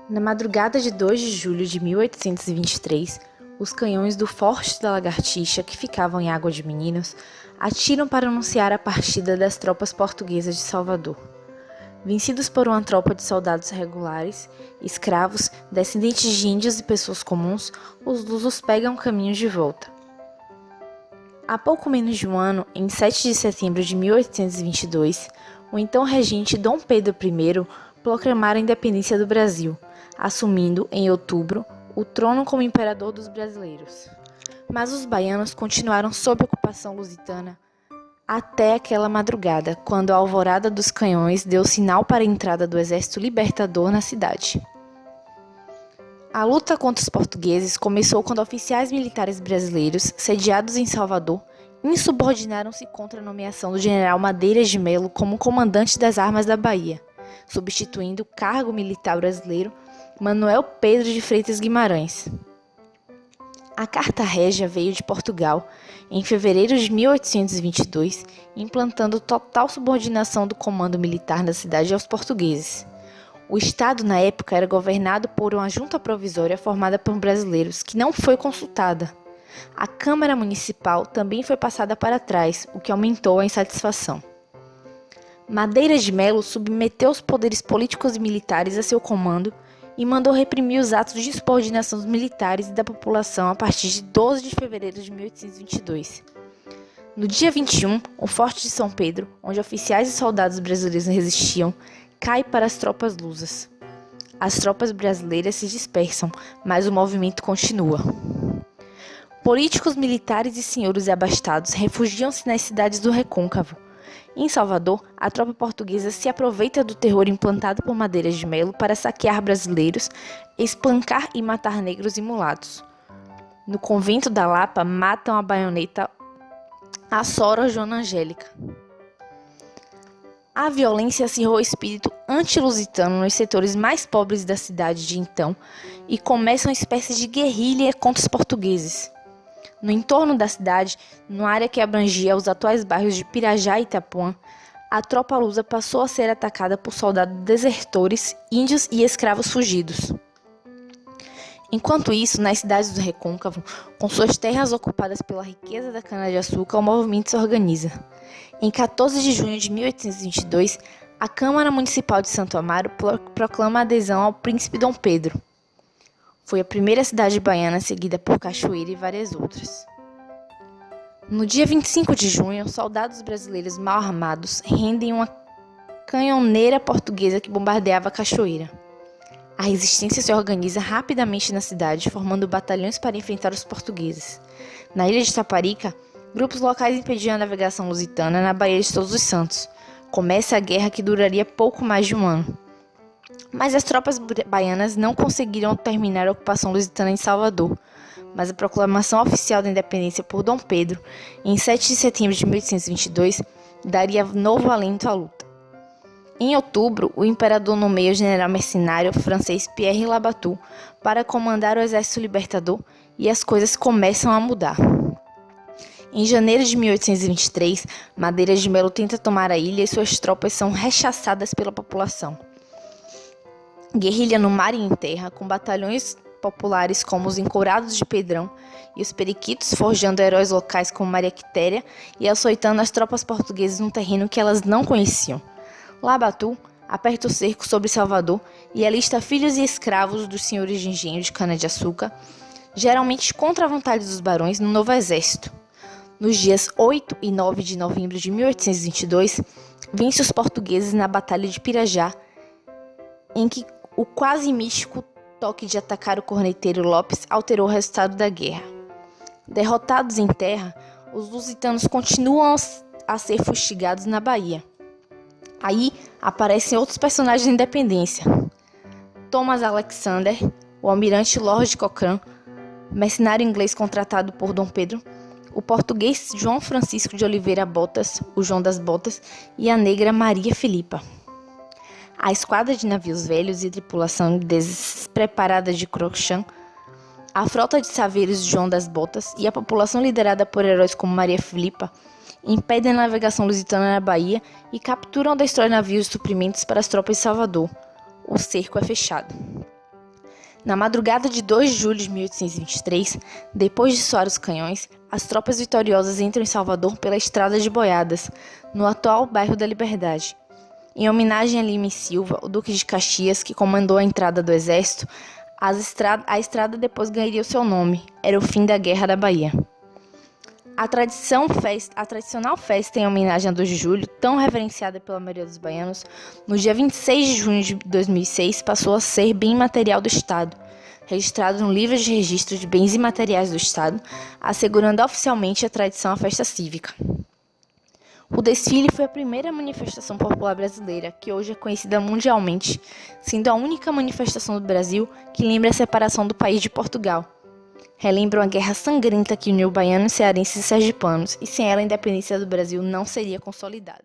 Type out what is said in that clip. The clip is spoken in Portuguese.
Na madrugada de 2 de julho de 1823, os canhões do Forte da Lagartixa, que ficavam em Água de Meninos, atiram para anunciar a partida das tropas portuguesas de Salvador. Vencidos por uma tropa de soldados regulares, escravos, descendentes de índios e pessoas comuns, os lusos pegam o caminho de volta. Há pouco menos de um ano, em 7 de setembro de 1822, o então regente Dom Pedro I proclamara a independência do Brasil, assumindo, em outubro, o trono como imperador dos brasileiros. Mas os baianos continuaram sob ocupação lusitana até aquela madrugada, quando a alvorada dos canhões deu sinal para a entrada do exército libertador na cidade. A luta contra os portugueses começou quando oficiais militares brasileiros, sediados em Salvador, insubordinaram-se contra a nomeação do general Madeiras de Melo como comandante das armas da Bahia, substituindo o cargo militar brasileiro Manuel Pedro de Freitas Guimarães. A Carta Régia veio de Portugal em fevereiro de 1822, implantando total subordinação do comando militar da cidade aos portugueses. O Estado, na época, era governado por uma junta provisória formada por brasileiros, que não foi consultada. A Câmara Municipal também foi passada para trás, o que aumentou a insatisfação. Madeiras de Melo submeteu os poderes políticos e militares a seu comando e mandou reprimir os atos de insubordinação dos militares e da população a partir de 12 de fevereiro de 1822. No dia 21, o Forte de São Pedro, onde oficiais e soldados brasileiros resistiam, cai para as tropas lusas. As tropas brasileiras se dispersam, mas o movimento continua. Políticos, militares e senhores abastados refugiam-se nas cidades do Recôncavo. Em Salvador, a tropa portuguesa se aproveita do terror implantado por Madeiras de Melo para saquear brasileiros, espancar e matar negros e mulatos. No convento da Lapa, matam a baioneta a Sora Joana Angélica. A violência acirrou o espírito anti-lusitano nos setores mais pobres da cidade de então e começa uma espécie de guerrilha contra os portugueses. No entorno da cidade, numa área que abrangia os atuais bairros de Pirajá e Itapuã, a tropa lusa passou a ser atacada por soldados desertores, índios e escravos fugidos. Enquanto isso, nas cidades do Recôncavo, com suas terras ocupadas pela riqueza da cana-de-açúcar, o movimento se organiza. Em 14 de junho de 1822, a Câmara Municipal de Santo Amaro proclama a adesão ao Príncipe Dom Pedro. Foi a primeira cidade baiana, seguida por Cachoeira e várias outras. No dia 25 de junho, soldados brasileiros mal armados rendem uma canhoneira portuguesa que bombardeava Cachoeira. A resistência se organiza rapidamente na cidade, formando batalhões para enfrentar os portugueses. Na ilha de Taparica, grupos locais impediam a navegação lusitana na Baía de Todos os Santos. Começa a guerra que duraria pouco mais de um ano. Mas as tropas baianas não conseguiram terminar a ocupação lusitana em Salvador, mas a proclamação oficial da independência por Dom Pedro, em 7 de setembro de 1822, daria novo alento à luta. Em outubro, o imperador nomeia o general mercenário francês Pierre Labatut para comandar o exército libertador e as coisas começam a mudar. Em janeiro de 1823, Madeiras de Melo tenta tomar a ilha e suas tropas são rechaçadas pela população. Guerrilha no mar e em terra, com batalhões populares como os Encourados de Pedrão e os Periquitos forjando heróis locais como Maria Quitéria e açoitando as tropas portuguesas num terreno que elas não conheciam. Labatut aperta o cerco sobre Salvador e alista filhos e escravos dos senhores de engenho de cana-de-açúcar, geralmente contra a vontade dos barões, no novo exército. Nos dias 8 e 9 de novembro de 1822, vence os portugueses na Batalha de Pirajá, em que o quase místico toque de atacar o corneteiro Lopes alterou o resultado da guerra. Derrotados em terra, os lusitanos continuam a ser fustigados na Bahia. Aí aparecem outros personagens da independência. Thomas Alexander, o almirante Lord Cochrane, mercenário inglês contratado por Dom Pedro, o português João Francisco de Oliveira Botas, o João das Botas, e a negra Maria Filipa. A esquadra de navios velhos e tripulação despreparada de Cochrane, a frota de saveiros de João das Botas e a população liderada por heróis como Maria Filipa impedem a navegação lusitana na Bahia e capturam ou destroem navios de suprimentos para as tropas de Salvador. O cerco é fechado. Na madrugada de 2 de julho de 1823, depois de soar os canhões, as tropas vitoriosas entram em Salvador pela Estrada de Boiadas, no atual bairro da Liberdade. Em homenagem a Lima e Silva, o Duque de Caxias, que comandou a entrada do exército, a estrada depois ganharia o seu nome. Era o fim da Guerra da Bahia. A tradicional festa em homenagem a 2 de julho, tão reverenciada pela maioria dos baianos, no dia 26 de junho de 2006 passou a ser bem material do Estado, registrado no Livro de Registro de Bens Imateriais do Estado, assegurando oficialmente a tradição à festa cívica. O desfile foi a primeira manifestação popular brasileira, que hoje é conhecida mundialmente, sendo a única manifestação do Brasil que lembra a separação do país de Portugal. Relembra uma guerra sangrenta que uniu baianos, cearenses e sergipanos, e sem ela a independência do Brasil não seria consolidada.